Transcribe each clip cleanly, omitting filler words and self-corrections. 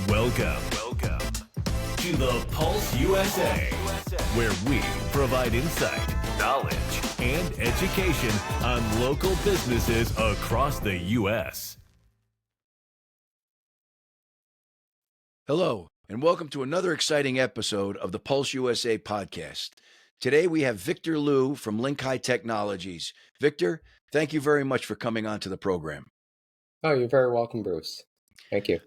Welcome to the Pulse USA, where we provide insight, knowledge, and education on local businesses across the U.S. Hello, and welcome to another exciting episode of the Pulse USA podcast. Today we have Victor Liu from Link High Technologies. Victor, thank you very much for coming on to the program. Oh, you're very welcome, Bruce. Thank you.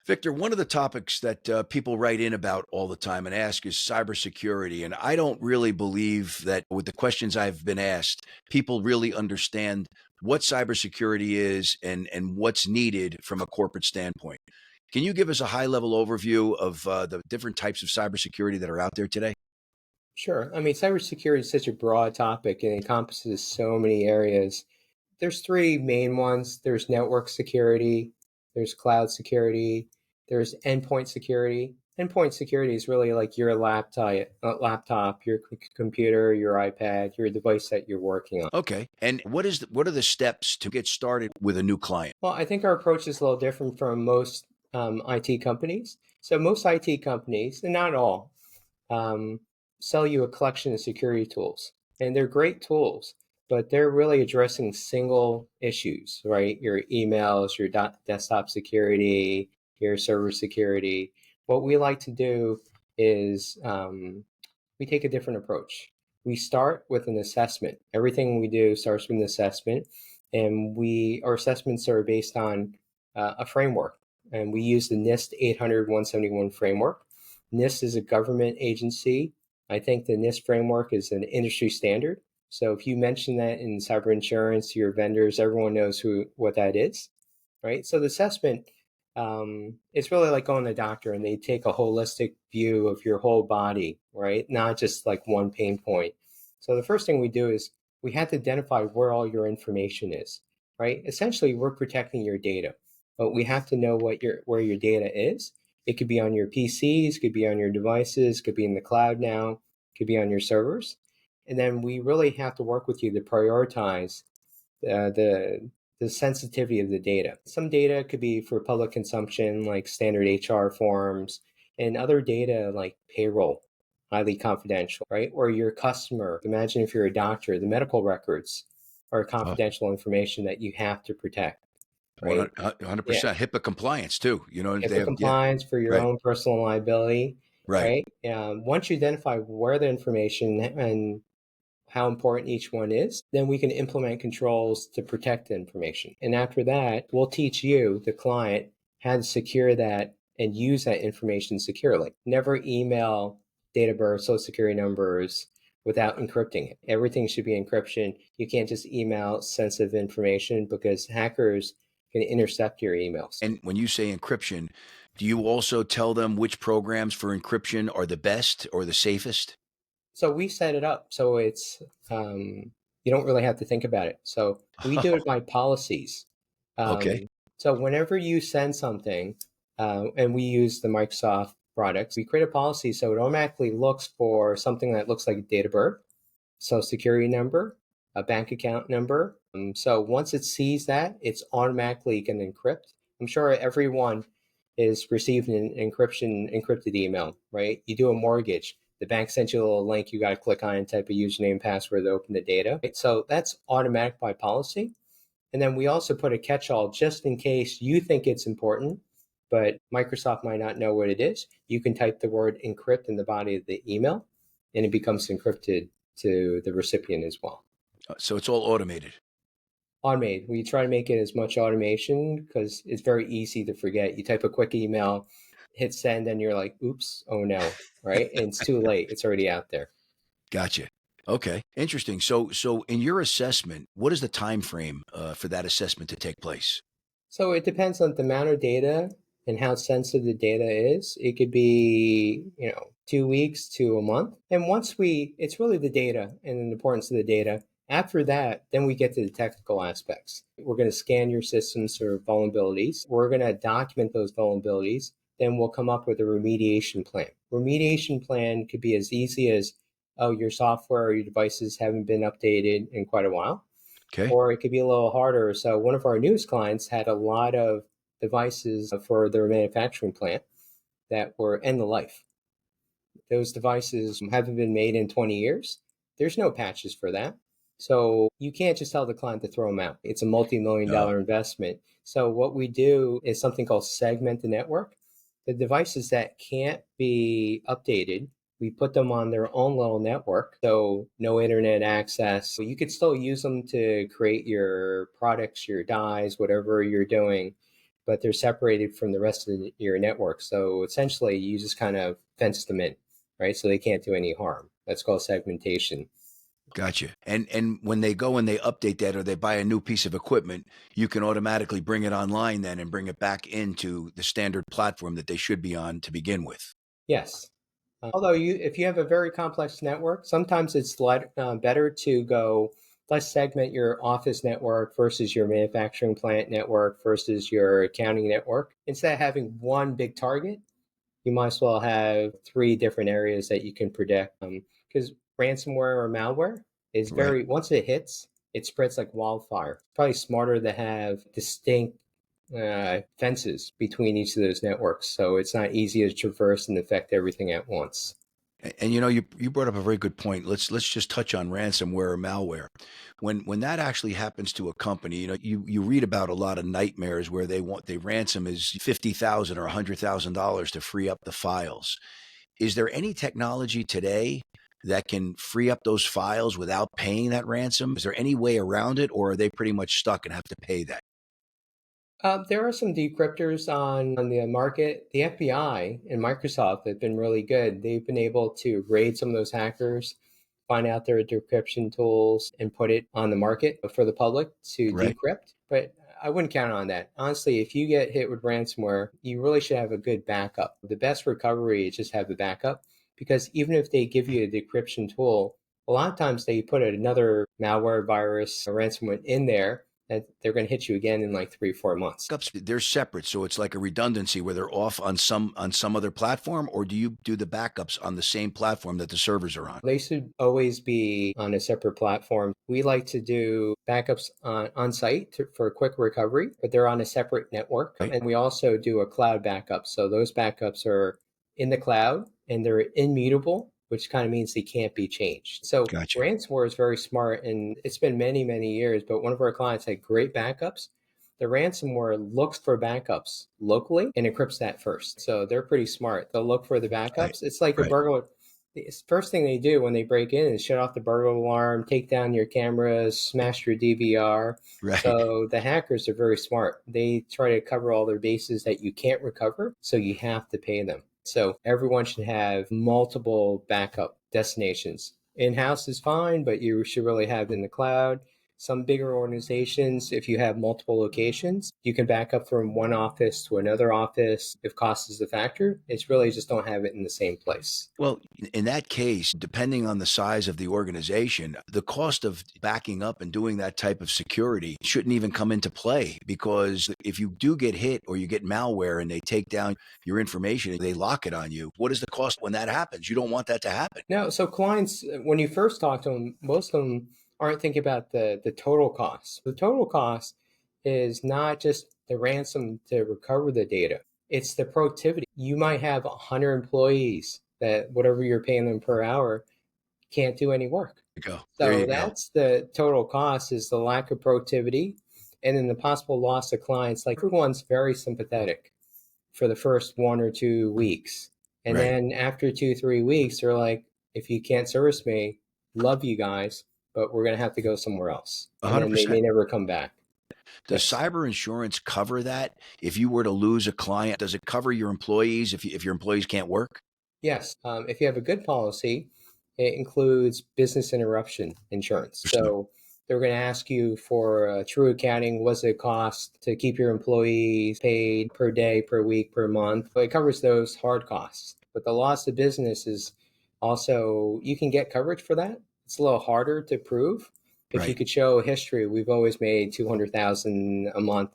Victor, one of the topics that people write in about all the time and ask is cybersecurity. And I don't really believe that with the questions I've been asked, people really understand what cybersecurity is and what's needed from a corporate standpoint. Can you give us a high-level overview of the different types of cybersecurity that are out there today? Sure. I mean, cybersecurity is such a broad topic and encompasses so many areas. There's three main ones. There's network security, there's cloud security, there's endpoint security. Endpoint security is really like your laptop, your computer, your iPad, your device that you're working on. Okay. And what are the steps to get started with a new client? Well, I think our approach is a little different from most IT companies. So most IT companies, and not all, sell you a collection of security tools. And they're great tools, but they're really addressing single issues, right? Your emails, your desktop security, your server security. What we like to do is we take a different approach. We start with an assessment. Everything we do starts with an assessment, and our assessments are based on a framework. And we use the NIST 800-171 framework. NIST is a government agency. I think the NIST framework is an industry standard. So if you mention that in cyber insurance to your vendors, everyone knows what that is, right? So the assessment, it's really like going to the doctor and they take a holistic view of your whole body, right? Not just like one pain point. So the first thing we do is we have to identify where all your information is, right? Essentially, we're protecting your data, but we have to know where your data is. It could be on your PCs, could be on your devices, could be in the cloud now, could be on your servers. And then we really have to work with you to prioritize the sensitivity of the data. Some data could be for public consumption, like standard HR forms, and other data like payroll, highly confidential, right? Or your customer. Imagine if you're a doctor, the medical records are confidential information that you have to protect. Right? 100%. Yeah. HIPAA compliance too. HIPAA compliance for your own personal liability. Right. Once you identify where the information and how important each one is, then we can implement controls to protect the information. And after that, we'll teach you, the client, how to secure that and use that information securely. Never email date of birth, social security numbers without encrypting it. Everything should be encryption. You can't just email sensitive information because hackers can intercept your emails. And when you say encryption, do you also tell them which programs for encryption are the best or the safest? So we set it up so it's you don't really have to think about it. So we do it by policies. Okay. So whenever you send something, and we use the Microsoft products, we create a policy so it automatically looks for something that looks like a date of birth, social security number, a bank account number. So once it sees that, it's automatically going to encrypt. I'm sure everyone is receiving an encrypted email, right? You do a mortgage. The bank sends you a little link. You got to click on it, type a username and password to open the data. Right? So that's automatic by policy. And then we also put a catch-all just in case you think it's important, but Microsoft might not know what it is. You can type the word encrypt in the body of the email, and it becomes encrypted to the recipient as well. So it's all automated. Automated. We try to make it as much automation because it's very easy to forget. You type a quick email, hit send, and you're like, oops, oh no, right? And it's too late. It's already out there. Gotcha. Okay. Interesting. So in your assessment, what is the time frame for that assessment to take place? So it depends on the amount of data and how sensitive the data is. It could be, 2 weeks to a month. And it's really the data and the importance of the data. After that, then we get to the technical aspects. We're going to scan your systems for vulnerabilities. We're going to document those vulnerabilities. Then we'll come up with a remediation plan. Remediation plan could be as easy as, your software or your devices haven't been updated in quite a while. Okay. Or it could be a little harder. So one of our newest clients had a lot of devices for their manufacturing plant. that were end of life. Those devices haven't been made in 20 years. There's no patches for that. So you can't just tell the client to throw them out. It's a multi-million No. dollar investment. So what we do is something called segment the network. The devices that can't be updated, we put them on their own little network. So no internet access. So you could still use them to create your products, your dyes, whatever you're doing, but they're separated from the rest of your network. So essentially you just kind of fence them in, right? So they can't do any harm. That's called segmentation. Gotcha. And when they go and they update that or they buy a new piece of equipment, you can automatically bring it online then and bring it back into the standard platform that they should be on to begin with. Yes. Although if you have a very complex network, sometimes it's better to go, let's segment your office network versus your manufacturing plant network versus your accounting network. Instead of having one big target, you might as well have three different areas that you can predict. Because ransomware or malware is Right. once it hits, it spreads like wildfire. It's probably smarter to have distinct fences between each of those networks, so it's not easy to traverse and affect everything at once. And you brought up a very good point. Let's just touch on ransomware or malware. When that actually happens to a company, you read about a lot of nightmares where they ransom is $50,000 or $100,000 to free up the files. Is there any technology today that can free up those files without paying that ransom? Is there any way around it, or are they pretty much stuck and have to pay that? There are some decryptors on the market. The FBI and Microsoft have been really good. They've been able to raid some of those hackers, find out their decryption tools, and put it on the market for the public to Right. decrypt. But I wouldn't count on that. Honestly, if you get hit with ransomware, you really should have a good backup. The best recovery is just have a backup, because even if they give you a decryption tool, a lot of times they put another malware virus or ransomware in there that they're going to hit you again in like 3 or 4 months. Backups, they're separate, so it's like a redundancy where they're off on some other platform, or do you do the backups on the same platform that the servers are on? They should always be on a separate platform. We like to do backups on site for quick recovery, but they're on a separate network. Right. And we also do a cloud backup. So those backups are in the cloud and they're immutable, which kind of means they can't be changed. So Gotcha. ransomware is very smart, and it's been many, many years, but one of our clients had great backups. The ransomware looks for backups locally and encrypts that first. So they're pretty smart. They'll look for the Right. backups. It's like a Right. burglar. The first thing they do when they break in is shut off the burglar alarm, take down your cameras, smash your DVR. Right. So the hackers are very smart. They try to cover all their bases that you can't recover, so you have to pay them. So everyone should have multiple backup destinations. In-house is fine, but you should really have it in the cloud. Some bigger organizations, if you have multiple locations, you can back up from one office to another office. If cost is a factor, it's really just don't have it in the same place. Well, in that case, depending on the size of the organization, the cost of backing up and doing that type of security shouldn't even come into play, because if you do get hit or you get malware and they take down your information and they lock it on you, what is the cost when that happens? You don't want that to happen. No, so clients, when you first talk to them, most of them aren't thinking about the total cost. The total cost is not just the ransom to recover the data, it's the productivity. You might have 100 employees that whatever you're paying them per hour can't do any work. There So you go. that's the total cost, is the lack of productivity, and then the possible loss of clients. Like, everyone's very sympathetic for the first 1 or 2 weeks. And Right. then after 2, 3 weeks, they're like, if you can't service me, love you guys, but we're going to have to go somewhere else. And then they 100%. may never come back. Does Yes. cyber insurance cover that? If you were to lose a client, does it cover your employees if your employees can't work? Yes. If you have a good policy, it includes business interruption insurance. Understood. So they're going to ask you for true accounting. What's it cost to keep your employees paid per day, per week, per month? But it covers those hard costs. But the loss of business is also, you can get coverage for that. It's a little harder to prove. If you Right. could show history, we've always made 200,000 a month,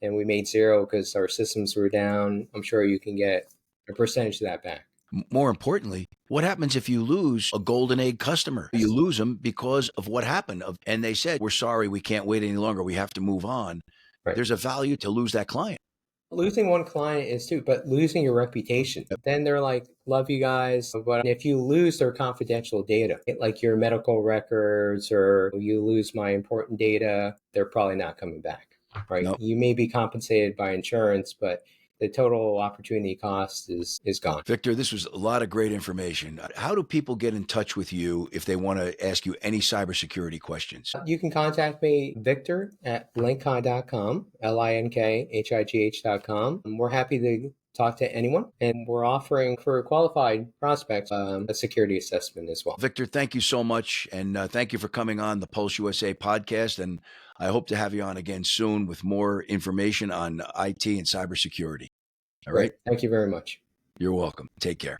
and we made zero because our systems were down. I'm sure you can get a percentage of that back. More importantly, what happens if you lose a golden egg customer? You lose them because of what happened, and they said, "We're sorry, we can't wait any longer. We have to move on." Right. There's a value to lose that client. Losing one client is too, but losing your reputation. Then they're like, love you guys. But if you lose their confidential data, like your medical records, or you lose my important data, they're probably not coming back, right? Nope. You may be compensated by insurance, but the total opportunity cost is gone. Victor, this was a lot of great information. How do people get in touch with you if they want to ask you any cybersecurity questions? You can contact me, Victor, at linkhigh.com, linkhigh.com. We're happy to talk to anyone, and we're offering for qualified prospects a security assessment as well. Victor, thank you so much, and thank you for coming on the Pulse USA podcast, and I hope to have you on again soon with more information on IT and cybersecurity. All right? Thank you very much. You're welcome. Take care.